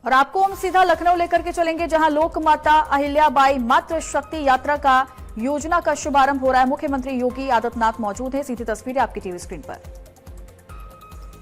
और आपको हम सीधा लखनऊ लेकर के चलेंगे, जहां लोकमाता अहिल्याबाई मातृ शक्ति यात्रा का योजना का शुभारंभ हो रहा है। मुख्यमंत्री योगी आदित्यनाथ मौजूद हैं। सीधी तस्वीरें आपकी टीवी स्क्रीन पर।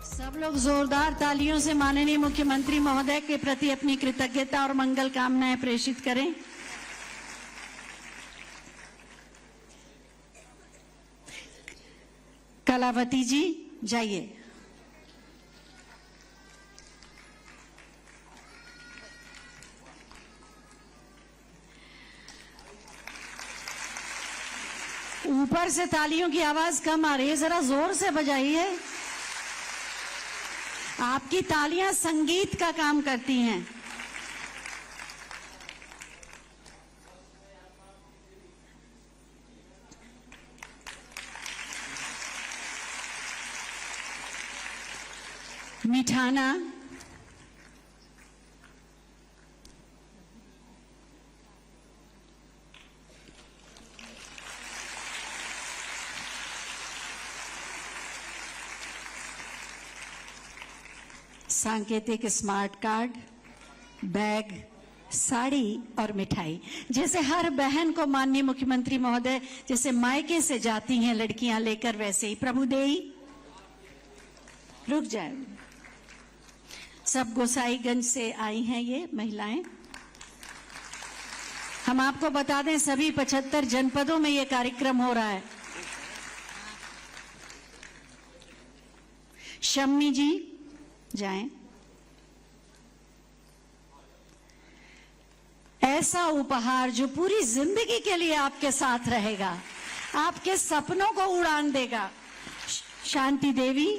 सब लोग जोरदार तालियों से माननीय मुख्यमंत्री महोदय के प्रति अपनी कृतज्ञता और मंगल कामनाएं प्रेषित करें। कलावती जी जाइए। ऊपर से तालियों की आवाज कम आ रही है, जरा जोर से बजाइए। आपकी तालियां संगीत का काम करती हैं। मिठाना सांकेतिक स्मार्ट कार्ड, बैग, साड़ी और मिठाई। जैसे हर बहन को माननीय मुख्यमंत्री महोदय जैसे मायके से जाती हैं लड़कियां लेकर, वैसे ही प्रभुदेई रुक जाए। सब गोसाईगंज से आई हैं ये महिलाएं। हम आपको बता दें सभी 75 जनपदों में ये कार्यक्रम हो रहा है। शम्मी जी जाएं। ऐसा उपहार जो पूरी जिंदगी के लिए आपके साथ रहेगा, आपके सपनों को उड़ान देगा। शांति देवी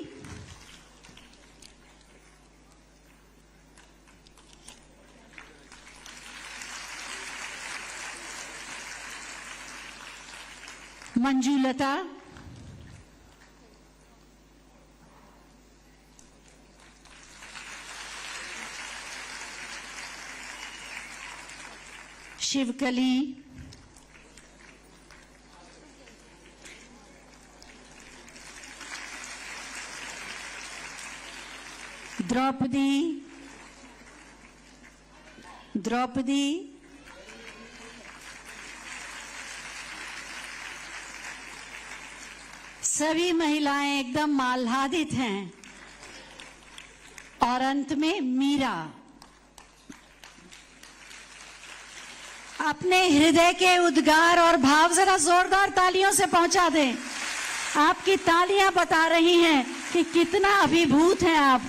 मंजूलता शिवकली द्रौपदी सभी महिलाएं एकदम आह्लादित हैं। और अंत में मीरा अपने हृदय के उद्गार और भाव जरा जोरदार तालियों से पहुंचा दें। आपकी तालियां बता रही हैं कि कितना अभिभूत हैं आप।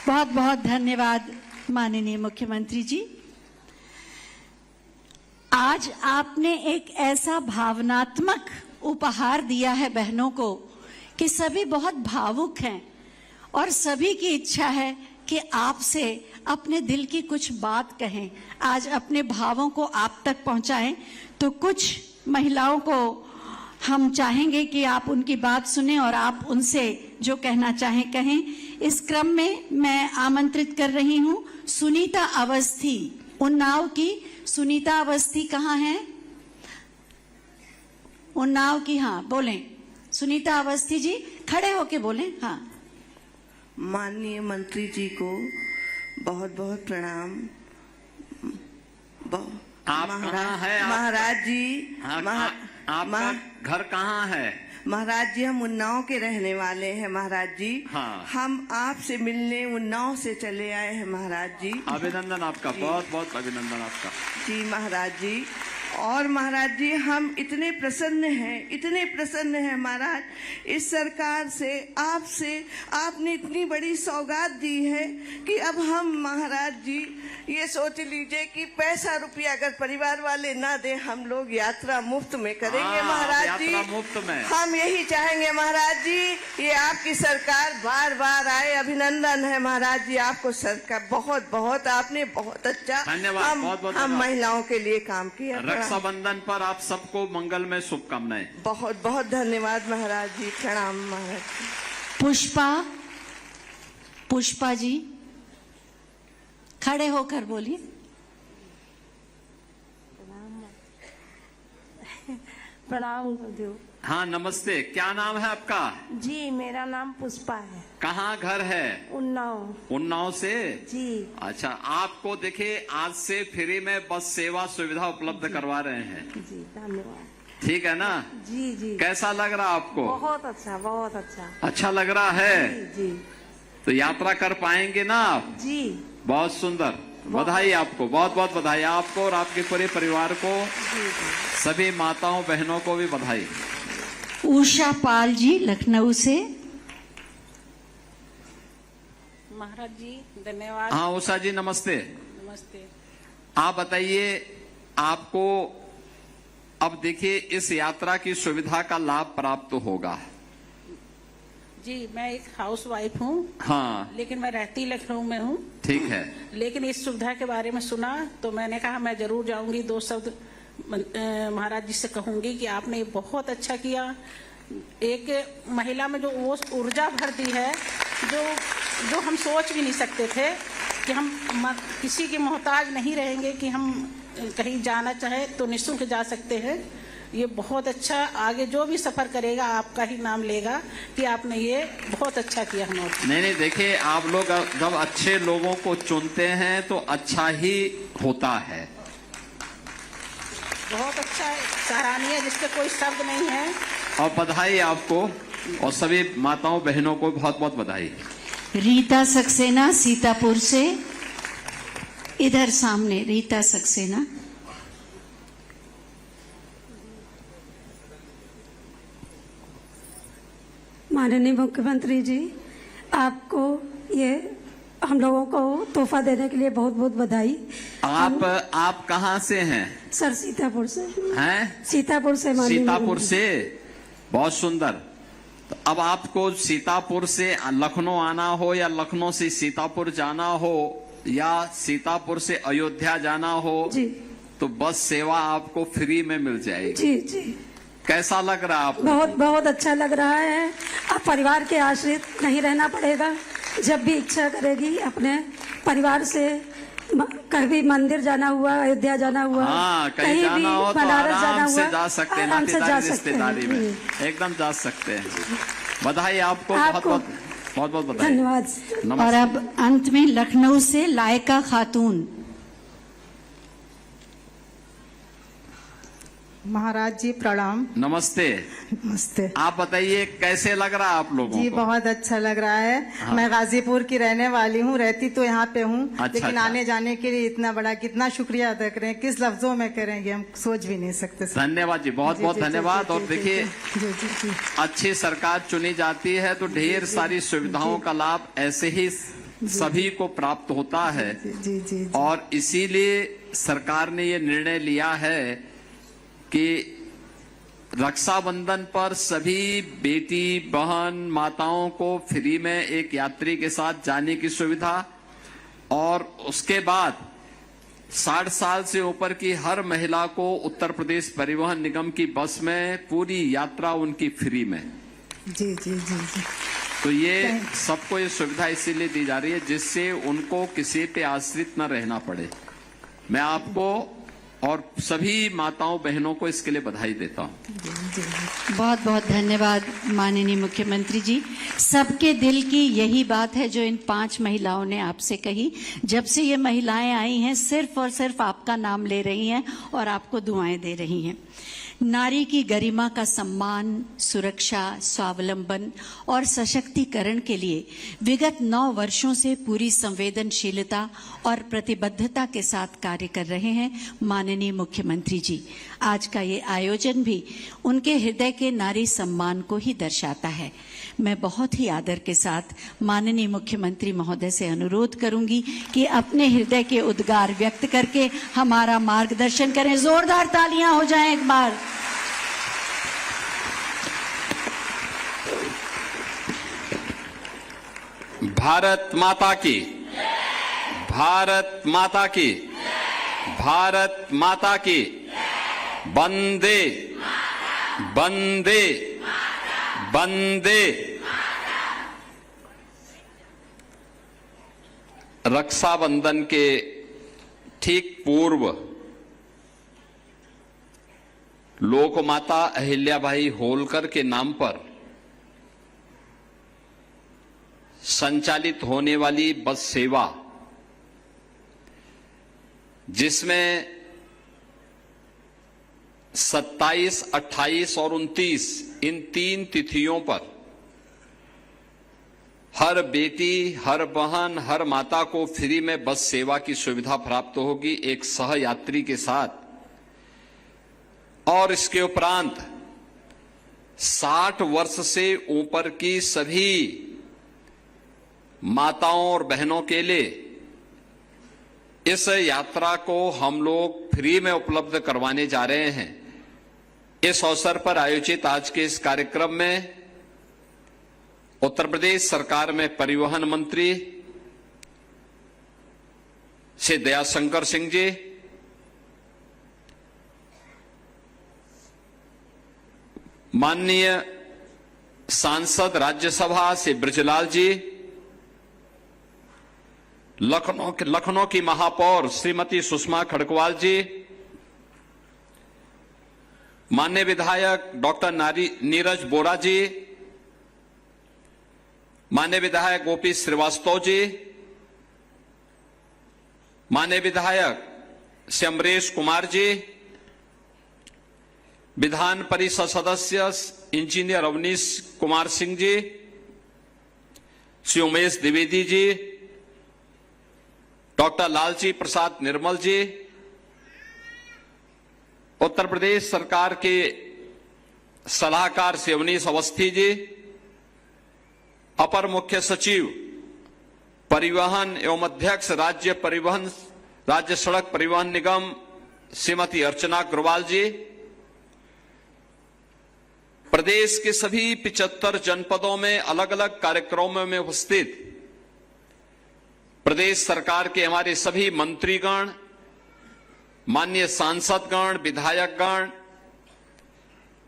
बहुत बहुत धन्यवाद माननीय मुख्यमंत्री जी। आज आपने एक ऐसा भावनात्मक उपहार दिया है बहनों को कि सभी बहुत भावुक हैं और सभी की इच्छा है कि आपसे अपने दिल की कुछ बात कहें, आज अपने भावों को आप तक पहुंचाएं। तो कुछ महिलाओं को हम चाहेंगे कि आप उनकी बात सुनें और आप उनसे जो कहना चाहें कहें। इस क्रम में मैं आमंत्रित कर रही हूं सुनीता अवस्थी, उन्नाव की। सुनीता अवस्थी कहाँ हैं? उन्नाव की, हाँ बोलें। सुनीता अवस्थी जी खड़े होके बोलें। हाँ। माननीय मंत्री जी को बहुत बहुत प्रणाम। आप कहाँ है? महाराज जी, आपका घर कहाँ है? महाराज जी हम उन्नाव के रहने वाले हैं महाराज जी। हाँ। हम आपसे मिलने उन्नाव से चले आए हैं महाराज जी। अभिनंदन आपका, बहुत बहुत अभिनंदन आपका। जी महाराज जी। और महाराज जी हम इतने प्रसन्न हैं महाराज इस सरकार से, आपसे। आपने इतनी बड़ी सौगात दी है कि अब हम महाराज जी ये सोच लीजिए कि पैसा रुपया अगर परिवार वाले ना दे, हम लोग यात्रा मुफ्त में करेंगे महाराज जी। मुफ्त में हम यही चाहेंगे महाराज जी, ये आपकी सरकार बार बार आए। अभिनंदन है महाराज जी आपको, सरकार बहुत बहुत आपने बहुत अच्छा धन्यवाद। हम महिलाओं के लिए काम किया। रक्षाबंधन पर आप सबको मंगल में शुभकामनाएं। बहुत बहुत धन्यवाद महाराज जी। प्रणाम महाराज जी। पुष्पा जी खड़े होकर बोलिए। प्रणाम गुरुदेव हाँ नमस्ते, क्या नाम है आपका? जी। मेरा नाम पुष्पा है। कहाँ घर है? उन्नाव। उन्नाव से? जी। अच्छा, आपको देखिए आज से फ्री में बस सेवा सुविधा उपलब्ध करवा रहे हैं। जी धन्यवाद। ठीक है ना? जी जी। कैसा लग रहा आपको? बहुत अच्छा, बहुत अच्छा। अच्छा लग रहा है? जी तो यात्रा कर पाएंगे ना आप? जी। बहुत सुंदर, बधाई आपको, बहुत बहुत बधाई आपको और आपके पूरे परिवार को, सभी माताओं बहनों को भी बधाई। उषा पाल जी लखनऊ से। महाराज जी धन्यवाद। हाँ उषा जी नमस्ते। नमस्ते। आप बताइए, आपको अब देखिए इस यात्रा की सुविधा का लाभ प्राप्त होगा। जी मैं एक हाउस वाइफ हूँ। हाँ लेकिन मैं रहती लखनऊ में हूँ। ठीक है। लेकिन इस सुविधा के बारे में सुना तो मैंने कहा मैं जरूर जाऊंगी, 2 शब्द महाराज जी से कहूंगी कि आपने ये बहुत अच्छा किया। एक महिला में जो वो ऊर्जा भर दी है जो हम सोच भी नहीं सकते थे कि हम किसी के मोहताज नहीं रहेंगे, कि हम कहीं जाना चाहे तो निःशुल्क जा सकते हैं। ये बहुत अच्छा, आगे जो भी सफर करेगा आपका ही नाम लेगा कि आपने ये बहुत अच्छा किया हमारे। नहीं देखिए, आप लोग जब अच्छे लोगों को चुनते हैं तो अच्छा ही होता है। बहुत अच्छा, सराहनीय, जिसके कोई शब्द नहीं है। और बधाई आपको और सभी माताओं बहनों को बहुत बहुत बधाई। रीता सक्सेना सीतापुर से, इधर सामने रीता सक्सेना। माननीय मुख्यमंत्री जी, आपको ये हम लोगों को तोहफा देने के लिए बहुत बहुत बधाई। आप कहाँ से हैं? सर सीतापुर से हैं? सीतापुर से। माननीय सीतापुर से, बहुत सुंदर। तो अब आपको सीतापुर से लखनऊ आना हो या लखनऊ से सीतापुर जाना हो या सीतापुर से अयोध्या जाना हो जी, तो बस सेवा आपको फ्री में मिल जाएगी। जी जी। कैसा लग रहा है आपको? बहुत बहुत अच्छा लग रहा है। अब परिवार के आश्रित नहीं रहना पड़ेगा। जब भी इच्छा करेगी अपने परिवार से, कभी मंदिर जाना हुआ, अयोध्या जाना हुआ, हाँ, कहीं जाना भी हो तो बनारस जाना आराम से हुआ, जा सकते हैं, आराम से जा नातेदारी सकते रिश्तेदारी में हैं। एकदम जा सकते हैं। बधाई आपको, बहुत बहुत बधाई। धन्यवाद। और नमस्ते। अब अंत में लखनऊ से लायका खातून। महाराज जी प्रणाम। नमस्ते। नमस्ते। आप बताइए कैसे लग रहा है आप लोगों जी को? बहुत अच्छा लग रहा है। हाँ। मैं गाजीपुर की रहने वाली हूँ, रहती तो यहाँ पे हूँ। अच्छा, लेकिन अच्छा। आने जाने के लिए इतना बड़ा कितना शुक्रिया अदा करें, किस लफ्जों में करेंगे, हम सोच भी नहीं सकते। धन्यवाद जी, बहुत बहुत धन्यवाद। और देखिए, जी जी जी। अच्छी सरकार चुनी जाती है तो ढेर सारी सुविधाओं का लाभ ऐसे ही सभी को प्राप्त होता है। जी जी। और इसीलिए सरकार ने ये निर्णय लिया है कि रक्षाबंधन पर सभी बेटी बहन माताओं को फ्री में एक यात्री के साथ जाने की सुविधा, और उसके बाद 60 साल से ऊपर की हर महिला को उत्तर प्रदेश परिवहन निगम की बस में पूरी यात्रा उनकी फ्री में। जी जी जी जी। तो ये सबको ये सुविधा इसीलिए दी जा रही है जिससे उनको किसी पे आश्रित न रहना पड़े। मैं आपको और सभी माताओं बहनों को इसके लिए बधाई देता हूं। बहुत बहुत धन्यवाद माननीय मुख्यमंत्री जी। सबके दिल की यही बात है जो इन 5 महिलाओं ने आपसे कही। जब से ये महिलाएं आई हैं, सिर्फ और सिर्फ आपका नाम ले रही हैं और आपको दुआएं दे रही हैं। नारी की गरिमा का सम्मान, सुरक्षा, स्वावलंबन और सशक्तिकरण के लिए विगत 9 वर्षों से पूरी संवेदनशीलता और प्रतिबद्धता के साथ कार्य कर रहे हैं माननीय मुख्यमंत्री जी। आज का ये आयोजन भी उनके हृदय के नारी सम्मान को ही दर्शाता है। मैं बहुत ही आदर के साथ माननीय मुख्यमंत्री महोदय से अनुरोध करूंगी कि अपने हृदय के उद्गार व्यक्त करके हमारा मार्गदर्शन करें। जोरदार तालियां हो जाएं एक बार। भारत माता की, भारत माता की, भारत माता की, वंदे वंदे वंदे। रक्षाबंधन के ठीक पूर्व लोकमाता अहिल्याबाई होलकर के नाम पर संचालित होने वाली बस सेवा, जिसमें 27, 28 और 29 इन 3 तिथियों पर हर बेटी, हर बहन, हर माता को फ्री में बस सेवा की सुविधा प्राप्त होगी एक सहयात्री के साथ। और इसके उपरांत 60 वर्ष से ऊपर की सभी माताओं और बहनों के लिए इस यात्रा को हम लोग फ्री में उपलब्ध करवाने जा रहे हैं। इस अवसर पर आयोजित आज के इस कार्यक्रम में उत्तर प्रदेश सरकार में परिवहन मंत्री श्री दयाशंकर सिंह जी, माननीय सांसद राज्यसभा से ब्रजलाल जी, लखनऊ की महापौर श्रीमती सुषमा खड़गवाल जी, माननीय विधायक डॉक्टर नीरज बोरा जी, माननीय विधायक गोपी श्रीवास्तव जी, माननीय विधायक श्री अमरेश कुमार जी, विधान परिषद सदस्य इंजीनियर अवनीश कुमार सिंह जी, श्री उमेश द्विवेदी जी, डॉक्टर लालजी प्रसाद निर्मल जी, उत्तर प्रदेश सरकार के सलाहकार श्री अवनीश अवस्थी जी, अपर मुख्य सचिव परिवहन एवं अध्यक्ष राज्य सड़क परिवहन निगम श्रीमती अर्चना अग्रवाल जी, प्रदेश के सभी 75 जनपदों में अलग अलग कार्यक्रमों में उपस्थित प्रदेश सरकार के हमारे सभी मंत्रीगण, माननीय सांसदगण, विधायकगण,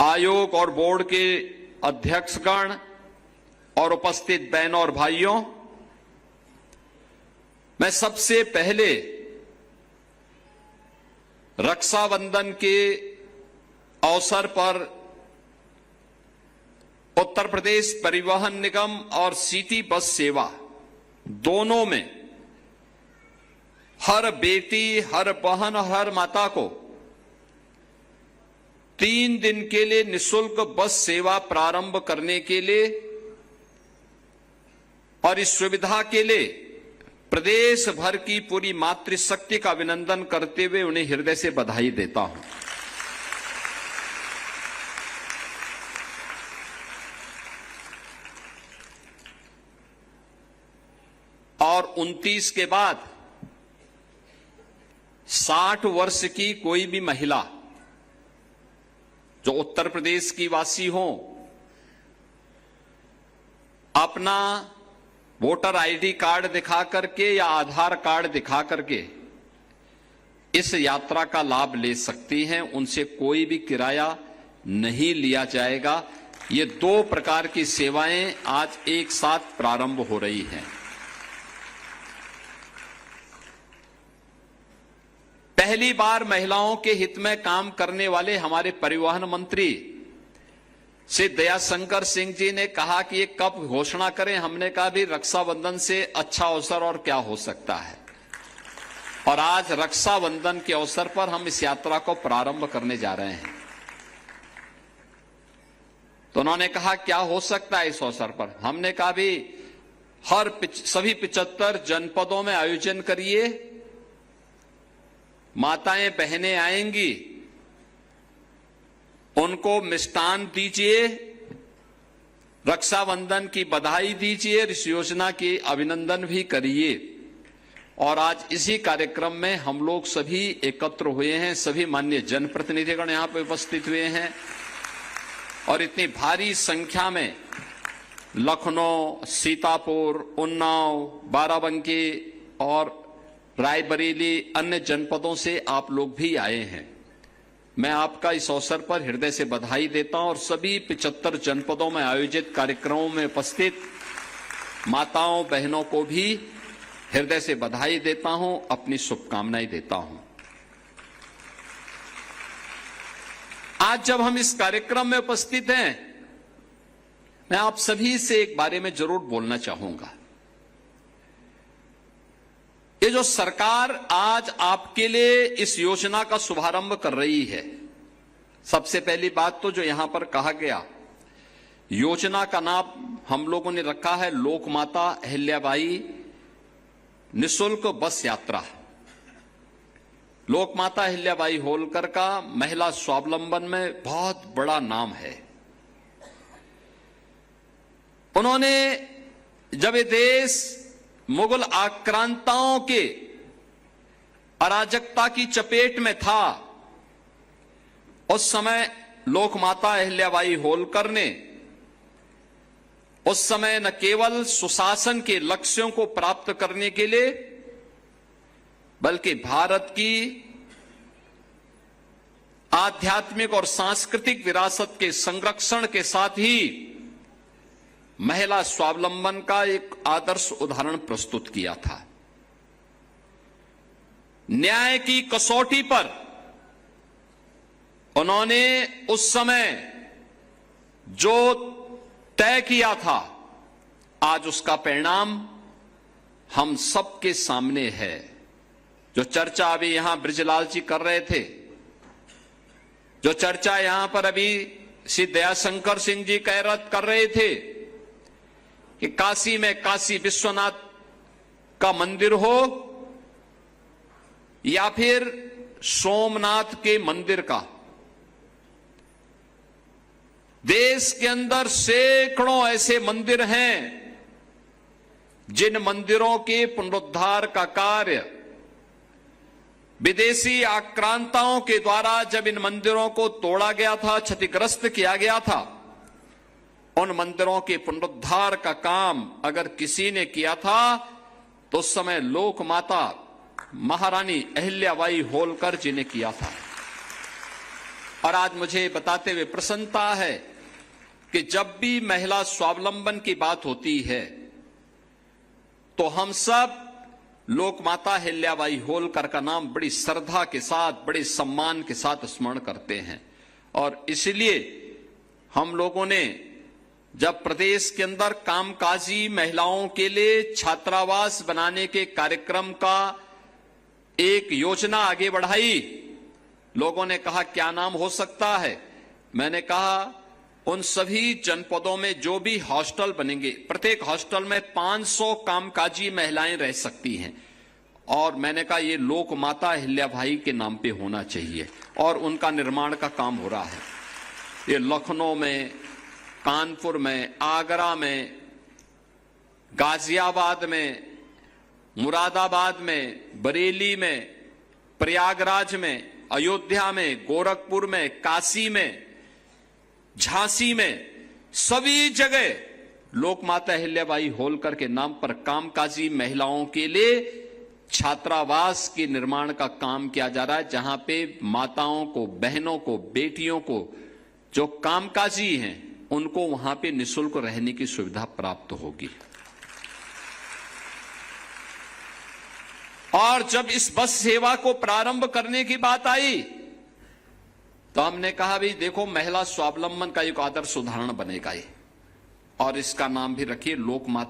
आयोग और बोर्ड के अध्यक्षगण और उपस्थित बहनों और भाइयों, मैं सबसे पहले रक्षाबंधन के अवसर पर उत्तर प्रदेश परिवहन निगम और सिटी बस सेवा दोनों में हर बेटी, हर बहन और हर माता को 3 दिन के लिए निशुल्क बस सेवा प्रारंभ करने के लिए और इस सुविधा के लिए प्रदेश भर की पूरी मातृशक्ति का अभिनंदन करते हुए उन्हें हृदय से बधाई देता हूं। और 29 के बाद 60 वर्ष की कोई भी महिला जो उत्तर प्रदेश की वासी हो, अपना वोटर आईडी कार्ड दिखा करके या आधार कार्ड दिखा करके इस यात्रा का लाभ ले सकती हैं। उनसे कोई भी किराया नहीं लिया जाएगा। ये 2 प्रकार की सेवाएं आज एक साथ प्रारंभ हो रही हैं। पहली बार महिलाओं के हित में काम करने वाले हमारे परिवहन मंत्री श्री दयाशंकर सिंह जी ने कहा कि ये कब घोषणा करें। हमने कहा भी रक्षाबंधन से अच्छा अवसर और क्या हो सकता है, और आज रक्षाबंधन के अवसर पर हम इस यात्रा को प्रारंभ करने जा रहे हैं। तो उन्होंने कहा क्या हो सकता है इस अवसर पर। हमने कहा भी सभी 75 जनपदों में आयोजन करिए, माताएं बहनें आएंगी, उनको मिष्टान दीजिए, रक्षाबंधन की बधाई दीजिए, इस योजना की अभिनंदन भी करिए। और आज इसी कार्यक्रम में हम लोग सभी एकत्र हुए हैं, सभी माननीय जनप्रतिनिधिगण यहां पर उपस्थित हुए हैं और इतनी भारी संख्या में लखनऊ, सीतापुर, उन्नाव, बाराबंकी और रायबरेली अन्य जनपदों से आप लोग भी आए हैं। मैं आपका इस अवसर पर हृदय से बधाई देता हूं और सभी 75 जनपदों में आयोजित कार्यक्रमों में उपस्थित माताओं बहनों को भी हृदय से बधाई देता हूं, अपनी शुभकामनाएं देता हूं। आज जब हम इस कार्यक्रम में उपस्थित हैं, मैं आप सभी से एक बारे में जरूर बोलना चाहूंगा। ये जो सरकार आज आपके लिए इस योजना का शुभारंभ कर रही है, सबसे पहली बात तो जो यहां पर कहा गया, योजना का नाम हम लोगों ने रखा है लोकमाता अहिल्याबाई निशुल्क बस यात्रा। लोकमाता अहिल्याबाई होलकर का महिला स्वावलंबन में बहुत बड़ा नाम है। उन्होंने जब ये देश मुगल आक्रांताओं के अराजकता की चपेट में था, उस समय लोकमाता अहिल्याबाई होलकर ने उस समय न केवल सुशासन के लक्ष्यों को प्राप्त करने के लिए, बल्कि भारत की आध्यात्मिक और सांस्कृतिक विरासत के संरक्षण के साथ ही महिला स्वावलंबन का एक आदर्श उदाहरण प्रस्तुत किया था। न्याय की कसौटी पर उन्होंने उस समय जो तय किया था, आज उसका परिणाम हम सबके सामने है। जो चर्चा अभी यहां बृजलाल जी कर रहे थे, जो चर्चा यहां पर अभी श्री दयाशंकर सिंह जी कर रहे थे कि काशी में काशी विश्वनाथ का मंदिर हो या फिर सोमनाथ के मंदिर का, देश के अंदर सैकड़ों ऐसे मंदिर हैं जिन मंदिरों के पुनरुद्धार का कार्य विदेशी आक्रांताओं के द्वारा जब इन मंदिरों को तोड़ा गया था, क्षतिग्रस्त किया गया था, उन मंदिरों के पुनरुद्धार का काम अगर किसी ने किया था तो उस समय लोकमाता महारानी अहिल्याबाई होलकर जी ने किया था। और आज मुझे बताते हुए प्रसन्नता है कि जब भी महिला स्वावलंबन की बात होती है तो हम सब लोकमाता अहिल्याबाई होलकर का नाम बड़ी श्रद्धा के साथ, बड़े सम्मान के साथ स्मरण करते हैं। और इसलिए हम लोगों ने जब प्रदेश के अंदर कामकाजी महिलाओं के लिए छात्रावास बनाने के कार्यक्रम का एक योजना आगे बढ़ाई, लोगों ने कहा क्या नाम हो सकता है। मैंने कहा उन सभी जनपदों में जो भी हॉस्टल बनेंगे, प्रत्येक हॉस्टल में 500 कामकाजी महिलाएं रह सकती हैं, और मैंने कहा ये लोकमाता अहिल्याबाई के नाम पे होना चाहिए, और उनका निर्माण का काम हो रहा है। ये लखनऊ में, कानपुर में, आगरा में, गाजियाबाद में, मुरादाबाद में, बरेली में, प्रयागराज में, अयोध्या में, गोरखपुर में, काशी में, झांसी में, सभी जगह लोकमाता अहिल्याबाई होलकर के नाम पर कामकाजी महिलाओं के लिए छात्रावास के निर्माण का काम किया जा रहा है, जहां पे माताओं को, बहनों को, बेटियों को जो कामकाजी हैं उनको वहां पे निःशुल्क रहने की सुविधा प्राप्त होगी। और जब इस बस सेवा को प्रारंभ करने की बात आई तो हमने कहा भाई देखो महिला स्वावलंबन का एक आदर्श उदाहरण बनेगा ये, और इसका नाम भी रखिए लोकमाता